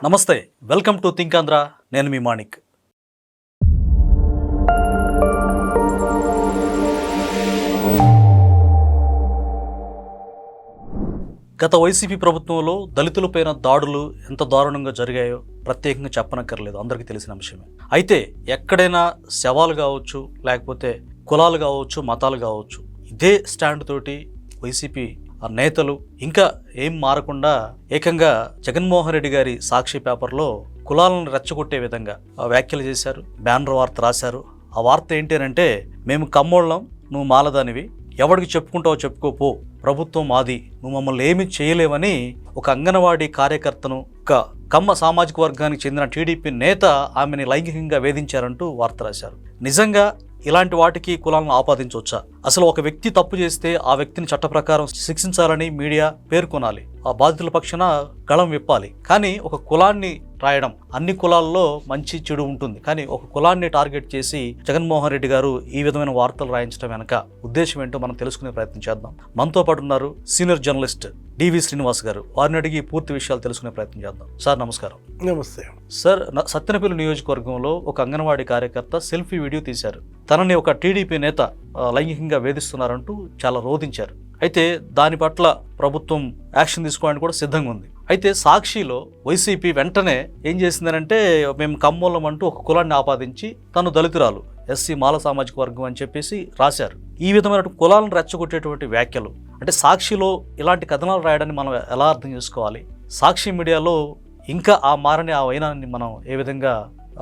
నమస్తే, welcome to think Andhra. నేను మీ మాణిక్. గత వైసీపీ ప్రభుత్వంలో దళితులపైన దాడులు ఎంత దారుణంగా జరిగాయో ప్రత్యేకంగా చెప్పనక్కర్లేదు, అందరికీ తెలిసిన అంశమే. అయితే ఎక్కడైనా శవాలు కావచ్చు, లేకపోతే కులాలు కావచ్చు, మతాలు కావచ్చు, ఇదే స్టాండ్ తోటి వైసీపీ నేతలు ఇంకా ఏం మారకుండా ఏకంగా జగన్మోహన్ రెడ్డి గారి సాక్షి పేపర్లో కులాలను రెచ్చగొట్టే విధంగా వ్యాఖ్యలు చేశారు, బ్యానర్ వార్త రాశారు. ఆ వార్త ఏంటి అంటే, మేము కమ్మోళ్ళం, నువ్వు మాలదానివి, ఎవడికి చెప్పుకుంటావో చెప్పుకోపో, ప్రభుత్వం మాది, నువ్వు మమ్మల్ని ఏమీ చేయలేవని ఒక అంగన్వాడీ కార్యకర్తను, ఒక కమ్మ సామాజిక వర్గానికి చెందిన టీడీపీ నేత ఆమెని లైంగికంగా వేధించారంటూ వార్త రాశారు. నిజంగా ఇలాంటి వాటికి కులాలను ఆపాదించవచ్చా? అసలు ఒక వ్యక్తి తప్పు చేస్తే ఆ వ్యక్తిని చట్ట ప్రకారం శిక్షించాలని మీడియా పేర్కొనాలి, ఆ బాధితుల పక్షాన గళం విప్పాలి. కానీ ఒక కులాన్ని రాయడం, అన్ని కులాల్లో మంచి చెడు ఉంటుంది, కానీ ఒక కులాన్ని టార్గెట్ చేసి జగన్మోహన్ రెడ్డి గారు ఈ విధమైన వార్తలు రాయించడం వెనక ఉద్దేశం ఏంటో మనం తెలుసుకునే ప్రయత్నం చేద్దాం. మనతో పాటు ఉన్నారు సీనియర్ జర్నలిస్ట్ డివి శ్రీనివాస్ గారు. వారిని అడిగి పూర్తి విషయాలు తెలుసుకునే ప్రయత్నం చేద్దాం. సార్ నమస్కారం. నమస్తే సార్, సత్తెనపల్లి నియోజకవర్గంలో ఒక అంగన్వాడీ కార్యకర్త సెల్ఫీ వీడియో తీశారు. తనని ఒక టీడీపీ నేత లైంగికంగా వేధిస్తున్నారంటూ చాలా రోధించారు. అయితే దాని పట్ల ప్రభుత్వం యాక్షన్ తీసుకోవడానికి కూడా సిద్ధంగా ఉంది. అయితే సాక్షిలో వైసీపీ వెంటనే ఏం చేసిందనంటే, మేము కమ్మోళ్ళం అంటూ ఒక కులాన్ని ఆపాదించి తను దళితురాలు, ఎస్సీ మాల సామాజిక వర్గం అని చెప్పేసి రాశారు. ఈ విధమైన కులాలను రెచ్చగొట్టేటువంటి వ్యాఖ్యలు అంటే సాక్షిలో ఇలాంటి కథనాలు రాయడాన్ని మనం ఎలా అర్థం చేసుకోవాలి? సాక్షి మీడియాలో ఇంకా ఆ మారని ఆ వైనాన్ని మనం ఏ విధంగా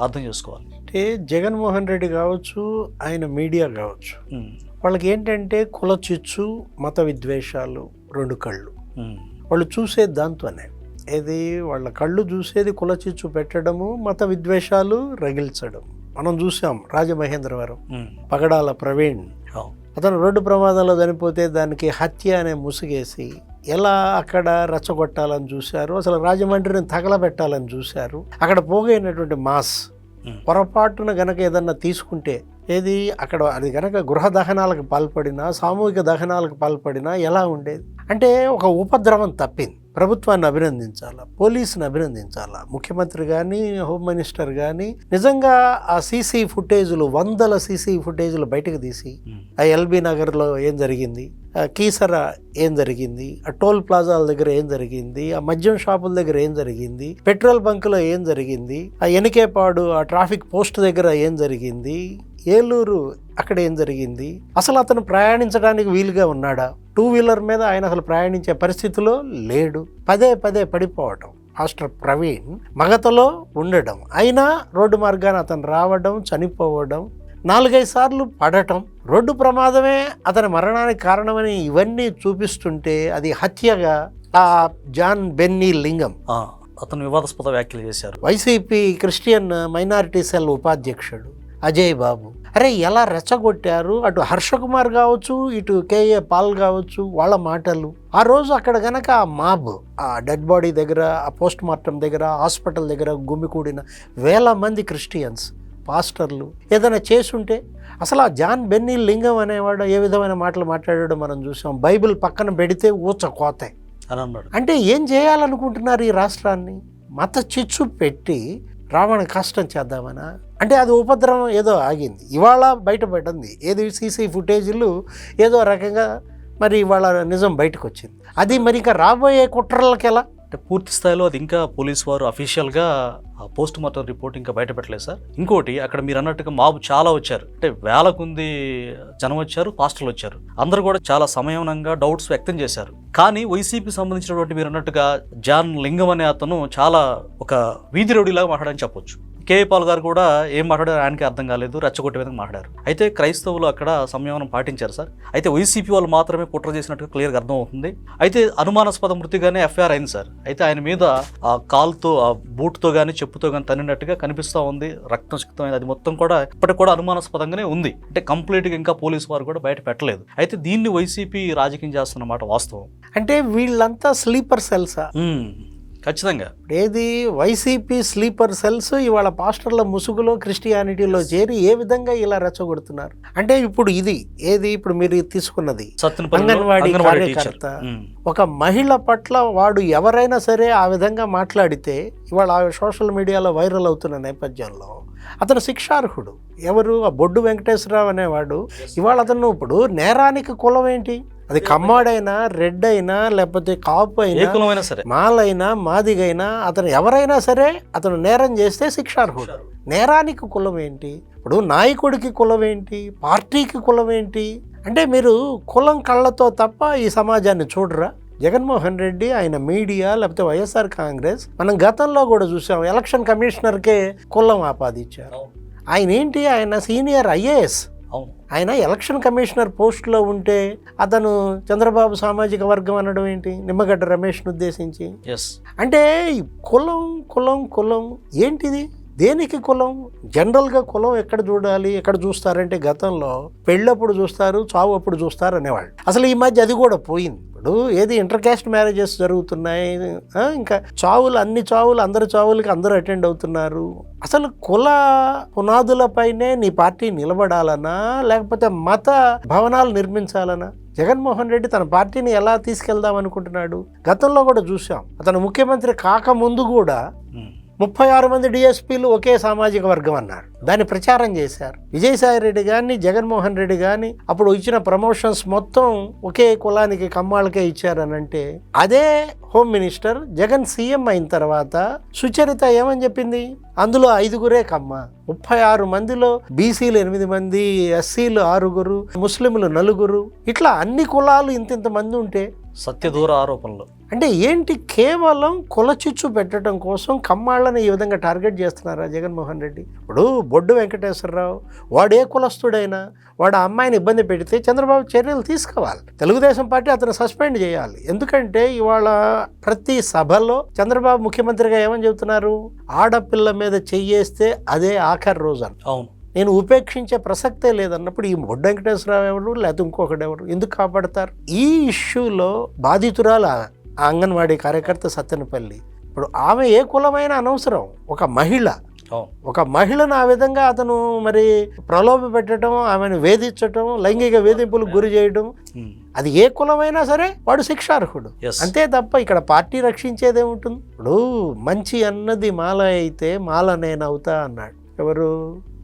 అర్థం చేసుకోవాలి? అంటే జగన్మోహన్ రెడ్డి కావచ్చు, ఆయన మీడియా కావచ్చు, వాళ్ళకి ఏంటంటే కుల చిచ్చు, మత విద్వేషాలు రెండు కళ్ళు. వాళ్ళు చూసేది దాంతోనే, ఏది వాళ్ళ కళ్ళు చూసేది కుల చిచ్చు పెట్టడము, మత విద్వేషాలు రగిల్చడం. మనం చూసాం రాజమహేంద్రవరం, పగడాల ప్రవీణ్, అతను రోడ్డు ప్రమాదంలో చనిపోతే దానికి హత్య అనే ముసుగేసి ఎలా అక్కడ రెచ్చగొట్టాలని చూశారు, అసలు రాజమండ్రిని తగలబెట్టాలని చూశారు. అక్కడ పోగైనటువంటి మాస్ పొరపాటున గనక ఏదన్నా తీసుకుంటే, ఏది అక్కడ అది గనక గృహ దహనాలకు పాల్పడినా, సామూహిక దహనాలకు పాల్పడినా ఎలా ఉండేది? అంటే ఒక ఉపద్రవం తప్పింది. ప్రభుత్వాన్ని అభినందించాలా, పోలీసుని అభినందించాలా, ముఖ్యమంత్రి కానీ హోమ్ మినిస్టర్ కానీ నిజంగా ఆ సీసీ ఫుటేజులు, వందల సీసీ ఫుటేజులు బయటకు తీసి, ఆ ఎల్బీ నగర్లో ఏం జరిగింది, ఆ కీసర ఏం జరిగింది, ఆ టోల్ ప్లాజాల దగ్గర ఏం జరిగింది, ఆ మద్యం షాపుల దగ్గర ఏం జరిగింది, పెట్రోల్ బంకులో ఏం జరిగింది, ఆ ఎనికేపాడు ఆ ట్రాఫిక్ పోస్ట్ దగ్గర ఏం జరిగింది, ఏలూరు అక్కడ ఏం జరిగింది, అసలు అతను ప్రయాణించడానికి వీలుగా ఉన్నాడా? టూ వీలర్ మీద ఆయన అసలు ప్రయాణించే పరిస్థితిలో లేడు. పదే పదే పడిపోవటం, మాస్టర్ ప్రవీణ్ మగతలో ఉండడం, అయినా రోడ్డు మార్గాన అతను రావడం, చనిపోవడం, 4-5 సార్లు పడటం, రోడ్డు ప్రమాదమే అతని మరణానికి కారణమని ఇవన్నీ చూపిస్తుంటే అది హత్యగా ఆ జాన్ బెన్నీ లింగం అతను వివాదాస్పద వ్యాఖ్యలు చేశారు. వైసీపీ క్రిస్టియన్ మైనారిటీ సెల్ ఉపాధ్యక్షుడు అజయ్ బాబు, అరే ఎలా రెచ్చగొట్టారు, అటు హర్షకుమార్ కావచ్చు, ఇటు కేఏ పాల్ కావచ్చు, వాళ్ళ మాటలు. ఆ రోజు అక్కడ గనక ఆ మాబ్, ఆ డెడ్ బాడీ దగ్గర, ఆ పోస్ట్ మార్టం దగ్గర, హాస్పిటల్ దగ్గర గుమికూడిన వేల మంది క్రిస్టియన్స్, పాస్టర్లు ఏదైనా చేసుంటే, అసలు ఆ జాన్ బెన్నీ లింగం అనేవాడు ఏ విధమైన మాటలు మాట్లాడాడో మనం చూసాం. బైబిల్ పక్కన పెడితే ఊచ కోతే అని అన్నాడు. అంటే ఏం చేయాలనుకుంటున్నారు ఈ రాష్ట్రాన్ని? మత చిచ్చు పెట్టి రావణ కష్టం చేద్దామనా? అంటే అది ఉపద్రవం ఏదో ఆగింది, ఇవాళ బయటపడింది. ఏది సీసీ ఫుటేజీలు ఏదో రకంగా మరి ఇవాళ నిజం బయటకు వచ్చింది. అది మరి ఇంకా రాబోయే కుట్రలకి ఎలా? అంటే పూర్తి స్థాయిలో అది ఇంకా పోలీసు వారు అఫీషియల్గా పోస్ట్ మార్టం రిపోర్ట్ ఇంకా బయటపెట్టలేదు సార్. ఇంకోటి, అక్కడ మీరు అన్నట్టుగా మాబు చాలా వచ్చారు, అంటే వేల కొద్ది జనం వచ్చారు, పాస్టర్లు వచ్చారు, అందరూ కూడా చాలా సమయంగా డౌట్స్ వ్యక్తం చేశారు. కానీ వైసీపీ సంబంధించినటువంటి మీరు అన్నట్టుగా జాన్ లింగం అనే అతను చాలా ఒక వీధి రౌడీలాగా మాట్లాడని చెప్పొచ్చు. కేఏ పాల్ గారు కూడా ఏం మాట్లాడారు ఆయనకి అర్థం కాలేదు, రెచ్చగొట్టే విధంగా మాట్లాడారు. అయితే క్రైస్తవులు అక్కడ సంయమనం పాటించారు సార్. అయితే వైసీపీ వాళ్ళు మాత్రమే కుట్ర చేసినట్టుగా క్లియర్గా అర్థం అవుతుంది. అయితే అనుమానాస్పద మృతిగానే ఎఫ్ఐఆర్ అయింది సార్. అయితే ఆయన మీద ఆ కాల్తో, ఆ బూట్తో కానీ చెప్పుతో కానీ తన్నినట్టుగా కనిపిస్తూ ఉంది, రక్తం సిక్తమైంది. అది మొత్తం కూడా ఇప్పటికి కూడా అనుమానాస్పదంగానే ఉంది. అంటే కంప్లీట్గా ఇంకా పోలీసు వారు కూడా బయట పెట్టలేదు. అయితే దీన్ని వైసీపీ రాజకీయం చేస్తున్నమాట వాస్తవం. అంటే వీళ్ళంతా స్లీపర్ సెల్సా? ఖచ్చితంగా. ఏది వైసీపీ స్లీపర్ సెల్స్ ఇవాళ పాస్టర్ల ముసుగులో క్రిస్టియానిటీలో చేరి ఏ విధంగా ఇలా రెచ్చగొడుతున్నారు అంటే ఇప్పుడు ఇది ఏది ఇప్పుడు మీరు తీసుకున్నది అంగన్వాడీ కార్యకర్త ఒక మహిళ పట్ల వాడు ఎవరైనా సరే ఆ విధంగా మాట్లాడితే ఇవాళ సోషల్ మీడియాలో వైరల్ అవుతున్న నేపథ్యంలో అతను శిక్షార్హుడు. ఎవరు? ఆ బొడ్డు వెంకటేశ్వరరావు అనేవాడు. ఇవాళ అతను ఇప్పుడు నేరానికి కులం ఏంటి? అది కమ్మాడైనా, రెడ్ అయినా, లేకపోతే కాపు అయినా, మాలైనా, మాదిగైనా, అతను ఎవరైనా సరే అతను నేరం చేస్తే శిక్షార్హుడు. నేరానికి కులం ఏంటి? ఇప్పుడు నాయకుడికి కులం ఏంటి? పార్టీకి కులం ఏంటి? అంటే మీరు కులం కళ్ళతో తప్ప ఈ సమాజాన్ని చూడరా? జగన్మోహన్ రెడ్డి, ఆయన మీడియా, లేకపోతే వైఎస్ఆర్ కాంగ్రెస్ మనం గతంలో కూడా చూసాం. ఎలక్షన్ కమిషనర్కే కులం ఆపాదించారు. ఆయన ఏంటి? ఆయన సీనియర్ ఐఏఎస్. ఆయన ఎలక్షన్ కమిషనర్ పోస్టులో ఉంటే అతను చంద్రబాబు సామాజిక వర్గం అనడం ఏంటి? నిమ్మగడ్డ రమేష్ను ఉద్దేశించి. అంటే కులం కులం కులం ఏంటిది? దేనికి కులం? జనరల్గా కులం ఎక్కడ చూడాలి, ఎక్కడ చూస్తారంటే గతంలో పెళ్ళప్పుడు చూస్తారు, చావు అప్పుడు చూస్తారు అనేవాళ్ళు. అసలు ఈ మధ్య అది కూడా పోయింది. ఇప్పుడు ఏది ఇంటర్ క్యాస్ట్ మ్యారేజెస్ జరుగుతున్నాయి, ఇంకా చావులు, అన్ని చావులు, అందరి చావులకి అందరూ అటెండ్ అవుతున్నారు. అసలు కుల పునాదులపైనే నీ పార్టీ నిలబడాలనా లేకపోతే మత భవనాలు నిర్మించాలనా? జగన్మోహన్ రెడ్డి తన పార్టీని ఎలా తీసుకెళ్దాం అనుకుంటున్నాడు? గతంలో కూడా చూసాం. అతను ముఖ్యమంత్రి కాకముందు కూడా 36 మంది డిఎస్పీలు ఒకే సామాజిక వర్గం అన్నారు. దాన్ని ప్రచారం చేశారు. విజయసాయి రెడ్డి కానీ, జగన్మోహన్ రెడ్డి కానీ అప్పుడు ఇచ్చిన ప్రమోషన్స్ మొత్తం ఒకే కులానికి, కమ్మాళ్ళకే ఇచ్చారనంటే, అదే హోమ్ మినిస్టర్ జగన్ సీఎం అయిన తర్వాత సుచరిత ఏమని చెప్పింది? అందులో 5గురే కమ్మ, 36 మందిలో బీసీలు 8 మంది, ఎస్సీలు 6, ముస్లింలు 4, ఇట్లా అన్ని కులాలు ఇంత మంది ఉంటే సత్యదూర ఆరోపణలు. అంటే ఏంటి? కేవలం కులచిచ్చు పెట్టడం కోసం కమ్మాళ్ళని ఈ విధంగా టార్గెట్ చేస్తున్నారా జగన్మోహన్ రెడ్డి? ఇప్పుడు బొడ్డు వెంకటేశ్వరరావు వాడే కులస్తుడైనా వాడు ఆ అమ్మాయిని ఇబ్బంది పెడితే చంద్రబాబు చర్యలు తీసుకోవాలి. తెలుగుదేశం పార్టీ అతను సస్పెండ్ చేయాలి. ఎందుకంటే ఇవాళ ప్రతి సభలో చంద్రబాబు ముఖ్యమంత్రిగా ఏమని చెబుతున్నారు? ఆడపిల్ల మీద చెయ్యేస్తే అదే ఆఖరి రోజు అని. అవును, నేను ఉపేక్షించే ప్రసక్తే లేదన్నప్పుడు ఈ బొడ్డు వెంకటేశ్వరరావు ఎవరు, లేకపోతే ఇంకొకటి ఎవరు ఎందుకు కాపాడతారు? ఈ ఇష్యూలో బాధితురాలు ఆ అంగన్వాడీ కార్యకర్త సత్తెనపల్లి. ఇప్పుడు ఆమె ఏ కులమైన అనవసరం, ఒక మహిళ. ఒక మహిళను ఆ విధంగా అతను మరి ప్రలోభ పెట్టడం, ఆమెను వేధించటం, లైంగిక వేధింపులకు గురి చేయడం, అది ఏ కులమైనా సరే వాడు శిక్షార్హుడు. అంతే తప్ప ఇక్కడ పార్టీ రక్షించేదేముంటుంది? ఇప్పుడు మంచి అన్నది మాల అయితే మాల నేనవుతా అన్నాడు. ఎవరు?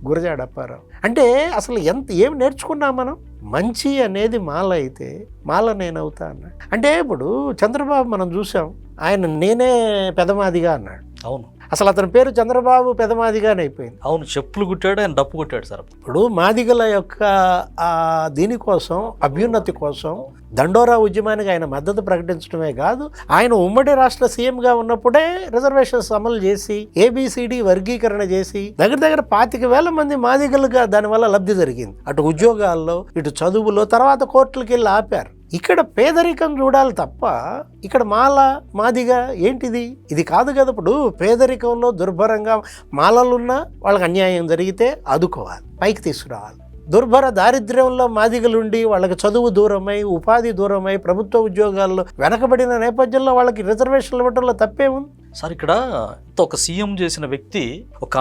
గురజాడ అప్పారావు. అంటే అసలు ఏం నేర్చుకున్నాం మనం? మంచి అనేది మాల అయితే మాల నేనవుతా అన్నాడు. అంటే ఇప్పుడు చంద్రబాబు మనం చూసాం, ఆయన నేనే పెదమాదిగా అన్నాడు. అవును, అసలు అతని పేరు చంద్రబాబు పెదమాదిగానే అయిపోయింది. అవును, చెప్పులు కుట్టాడు, ఆయన డప్పు కొట్టాడు సార్. ఇప్పుడు మాదిగల యొక్క దీనికోసం, అభ్యున్నతి కోసం దండోరా ఉద్యమానికి ఆయన మద్దతు ప్రకటించడమే కాదు, ఆయన ఉమ్మడి రాష్ట్ర సీఎంగా ఉన్నప్పుడే రిజర్వేషన్స్ అమలు చేసి ఏబిసిడి వర్గీకరణ చేసి దగ్గర 25,000 మంది మాదిగలుగా దానివల్ల లబ్ధి జరిగింది. అటు ఉద్యోగాల్లో, ఇటు చదువులో, తర్వాత కోర్టులకు వెళ్ళి ఆపారు. ఇక్కడ పేదరికం చూడాలి తప్ప ఇక్కడ మాదిగా ఏంటిది? ఇది కాదు కదా. ఇప్పుడు పేదరికంలో దుర్భరంగా మాలలున్నా వాళ్ళకి అన్యాయం జరిగితే ఆదుకోవాలి, పైకి తీసుకురావాలి. దుర్భర దారిద్ర్యంలో మాదిగలుండి వాళ్ళకి చదువు దూరమై, ఉపాధి దూరమై, ప్రభుత్వ ఉద్యోగాల్లో వెనకబడిన నేపథ్యంలో వాళ్ళకి రిజర్వేషన్లు ఇవ్వడంలో తప్పేముంది సార్? ఇక్కడ ఒక సీఎం చేసిన వ్యక్తి ఒక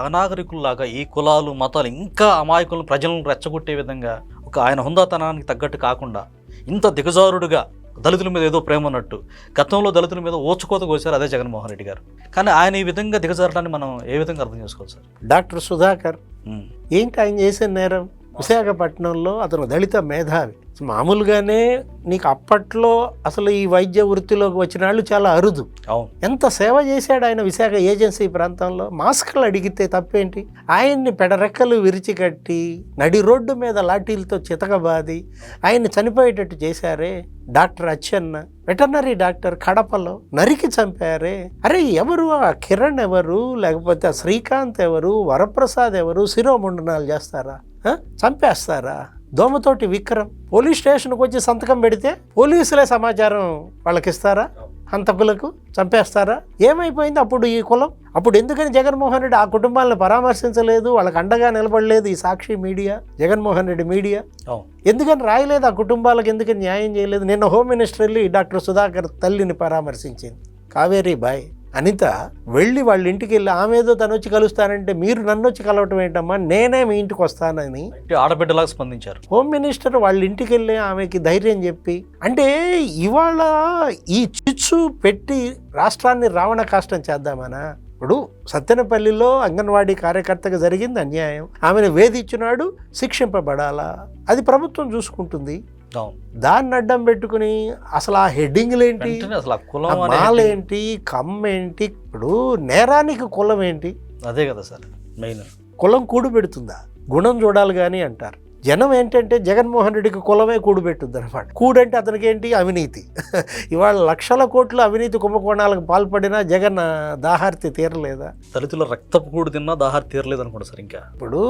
అనాగరికుల్లాగా ఈ కులాలు, మతాలు, ఇంకా అమాయకులను, ప్రజలను రెచ్చగొట్టే విధంగా ఒక ఆయన హుందాతనానికి తగ్గట్టు కాకుండా ఇంత దిగజారుడుగా దళితుల మీద ఏదో ప్రేమ ఉన్నట్టు గతంలో దళితుల మీద ఓచుకోత కోసారు అదే జగన్మోహన్ రెడ్డి గారు. కానీ ఆయన ఈ విధంగా దిగజారడాన్ని మనం ఏ విధంగా అర్థం చేసుకోవాలి సార్? డాక్టర్ సుధాకర్ ఏంటి ఆయన చేసిన నేరం? విశాఖపట్నంలో అతను దళిత మేధావి. మామూలుగానే నీకు అప్పట్లో అసలు ఈ వైద్య వృత్తిలోకి వచ్చిన వాళ్ళు చాలా అరుదు. ఎంత సేవ చేశాడు ఆయన విశాఖ ఏజెన్సీ ప్రాంతంలో. మాస్కులు అడిగితే తప్పేంటి? ఆయన్ని పెడరెక్కలు విరిచికట్టి నడి రోడ్డు మీద లాఠీలతో చితకబాది ఆయన్ని చనిపోయేటట్టు చేశారే. డాక్టర్ అచ్చెన్న, వెటర్నరీ డాక్టర్, కడపలో నరికి చంపారే. అరే ఎవరు? ఆ కిరణ్ ఎవరు? లేకపోతే ఆ శ్రీకాంత్ ఎవరు? వరప్రసాద్ ఎవరు? శిరోముండనాలు చేస్తారా? చంపేస్తారా? దోమతోటి విక్రమ్ పోలీస్ స్టేషన్కి వచ్చి సంతకం పెడితే పోలీసులే సమాచారం వాళ్ళకి ఇస్తారా? హంతకులకు చంపేస్తారా? ఏమైపోయింది అప్పుడు ఈ కులం? అప్పుడు ఎందుకని జగన్మోహన్ రెడ్డి ఆ కుటుంబాలను పరామర్శించలేదు? వాళ్ళకి అండగా నిలబడలేదు ఈ సాక్షి మీడియా, జగన్మోహన్ రెడ్డి మీడియా? ఎందుకని రాయలేదు? ఆ కుటుంబాలకు ఎందుకని న్యాయం చేయలేదు? నిన్న హోమ్ మినిస్టర్ వెళ్ళి డాక్టర్ సుధాకర్ తల్లిని పరామర్శించింది. కావేరీ బాయ్ అనిత వెళ్ళి వాళ్ళ ఇంటికి వెళ్ళి ఆమె ఏదో తను వచ్చి కలుస్తానంటే మీరు నన్ను వచ్చి కలవటం ఏంటమ్మా, నేనే మీ ఇంటికి వస్తానని ఆడబిడ్డలాగా స్పందించారు. హోమ్ మినిస్టర్ వాళ్ళ ఇంటికి వెళ్ళి ఆమెకి ధైర్యం చెప్పి, అంటే ఇవాళ ఈ చిచ్చు పెట్టి రాష్ట్రాన్ని రావణ కాష్టం చేద్దామనా? ఇప్పుడు సత్తెనపల్లిలో అంగన్వాడీ కార్యకర్తగా జరిగింది అన్యాయం, ఆమెను వేధించినాడు, శిక్షింపబడాలా, అది ప్రభుత్వం చూసుకుంటుంది. దాన్ని అడ్డం పెట్టుకుని అసలు ఆ హెడ్డింగ్లు ఏంటి, మాలేంటి, కమ్మేంటి? ఇప్పుడు నేరానికి కులం ఏంటి? అదే కదా సార్ మెయిన్. కులం కూడు పెడుతుందా? గుణం చూడాలి కానీ అంటారు. జనం ఏంటంటే జగన్మోహన్ రెడ్డికి కులమే కూడు పెట్టుద్ది అనమాట. కూడంటే అతనికి ఏంటి? అవినీతి. ఇవాళ లక్షల కోట్ల అవినీతి కుంభకోణాలకు పాల్పడినా జగన్ దాహార్తి తీరలేదా? దళితుల రక్తపు కూడు తిన్నా దాహార్తి తీరలేదు అనుకోండి సార్. ఇంకా ఇప్పుడు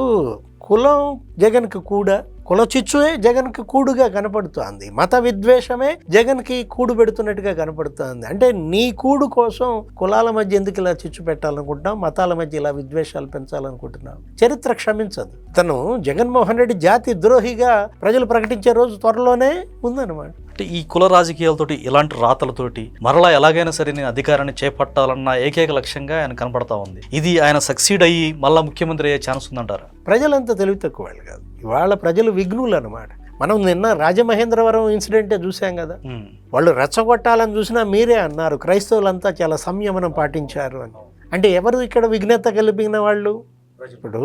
కులం జగన్కి కూడ, కుల చిచ్చుయే జగన్కి కూడుగా కనపడుతోంది, మత విద్వేషమే జగన్కి కూడు పెడుతున్నట్టుగా కనపడుతోంది. అంటే నీ కూడు కోసం కులాల మధ్య ఎందుకు ఇలా చిచ్చు పెట్టాలనుకుంటున్నావు, మతాల మధ్య ఇలా విద్వేషాలు పెంచాలనుకుంటున్నావు? చరిత్ర క్షమించదు. తను జగన్మోహన్ రెడ్డి జాతి ద్రోహిగా ప్రజలు ప్రకటించే రోజు త్వరలోనే ఉందన్నమాట. అంటే ఈ కుల రాజకీయాలతోటి, ఇలాంటి రాతలతోటి మరలా ఎలాగైనా సరే నేను అధికారాన్ని చేపట్టాలన్న ఏకైక లక్ష్యంగా ఆయన కనపడతా ఉంది. ఇది ఆయన సక్సీడ్ అయ్యి మళ్ళా ముఖ్యమంత్రి అయ్యే ఛాన్స్ ఉందంటారా? ప్రజలంతా తెలివి తక్కువ వాళ్ళు కాదు, ఇవాళ ప్రజలు విఘ్నులు అనమాట. మనం నిన్న రాజమహేంద్రవరం ఇన్సిడెంటే చూసాం కదా, వాళ్ళు రెచ్చగొట్టాలని చూసినా మీరే అన్నారు క్రైస్తవులంతా చాలా సంయమనం పాటించారు అని. అంటే ఎవరు ఇక్కడ విఘ్నత కలిపిన వాళ్ళు? ఇప్పుడు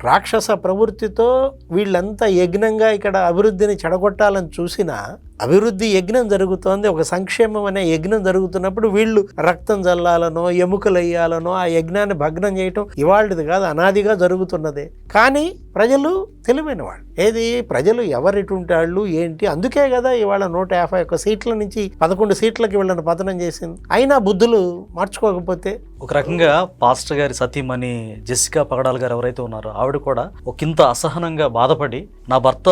రాక్షస ప్రవృత్తితో వీళ్ళంతా యజ్ఞంగా ఇక్కడ అభివృద్ధిని చెడగొట్టాలని చూసినా, అభివృద్ధి యజ్ఞం జరుగుతోంది, ఒక సంక్షేమం అనే యజ్ఞం జరుగుతున్నప్పుడు వీళ్ళు రక్తం జల్లాలనో ఎముకలు వేయాలనో ఆ యజ్ఞాన్ని భగ్నం చేయటం ఇవాళది కాదు, అనాదిగా జరుగుతున్నదే. కానీ ప్రజలు తెలివైన వాళ్ళు. ఏది ప్రజలు ఎవరిటుంటాళ్ళు ఏంటి? అందుకే కదా ఇవాళ 151 సీట్ల నుంచి 11 సీట్లకి వీళ్ళని పతనం చేసింది. అయినా బుద్ధులు మార్చుకోకపోతే. ఒక రకంగా పాస్టర్ గారి సతీమణి జెసికా పగడాల్ గారు ఎవరైతే ఉన్నారో ఆవిడ కూడా ఒకంత అసహనంగా బాధపడి నా భర్త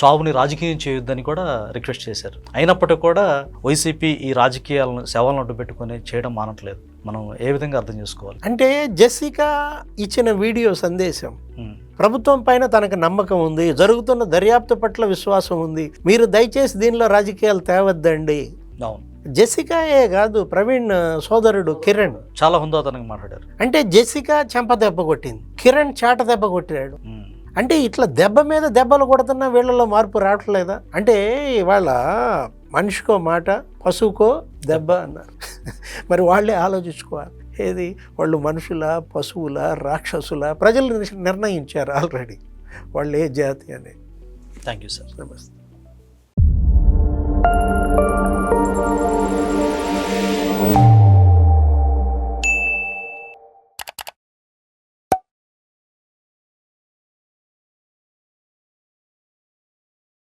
చావుని రాజకీయం చేయొద్దని కూడా రిక్వెస్ట్ చేశారు. అయినప్పటికీ కూడా వైసీపీ ఈ రాజకీయాలను శవాలను అడ్డు పెట్టుకుని చేయడం మానట్లేదు. మనం ఏ విధంగా అర్థం చేసుకోవాలి? అంటే జెసికా ఇచ్చిన వీడియో సందేశం, ప్రభుత్వం పైన తనకు నమ్మకం ఉంది, జరుగుతున్న దర్యాప్తు పట్ల విశ్వాసం ఉంది, మీరు దయచేసి దీనిలో రాజకీయాలు తేవద్దండి. అవును, జెసికాయే కాదు, ప్రవీణ్ సోదరుడు కిరణ్ చాలా హుందాతనంగా మాట్లాడారు. అంటే జెసికా చెంప దెబ్బ కొట్టింది, కిరణ్ చాట దెబ్బ కొట్టాడు. అంటే ఇట్లా దెబ్బ మీద దెబ్బలు కొడుతున్నా వీళ్ళలో మార్పు రావట్లేదా? అంటే వాళ్ళ మనిషికో మాట, పశువుకో దెబ్బ అన్నారు. మరి వాళ్ళే ఆలోచించుకోవాలి, ఏది వాళ్ళు మనుషుల, పశువుల, రాక్షసుల? ప్రజలు నిర్ణయించారు ఆల్రెడీ వాళ్ళు ఏ జాతి అనేది. Thank you sir. నమస్తే.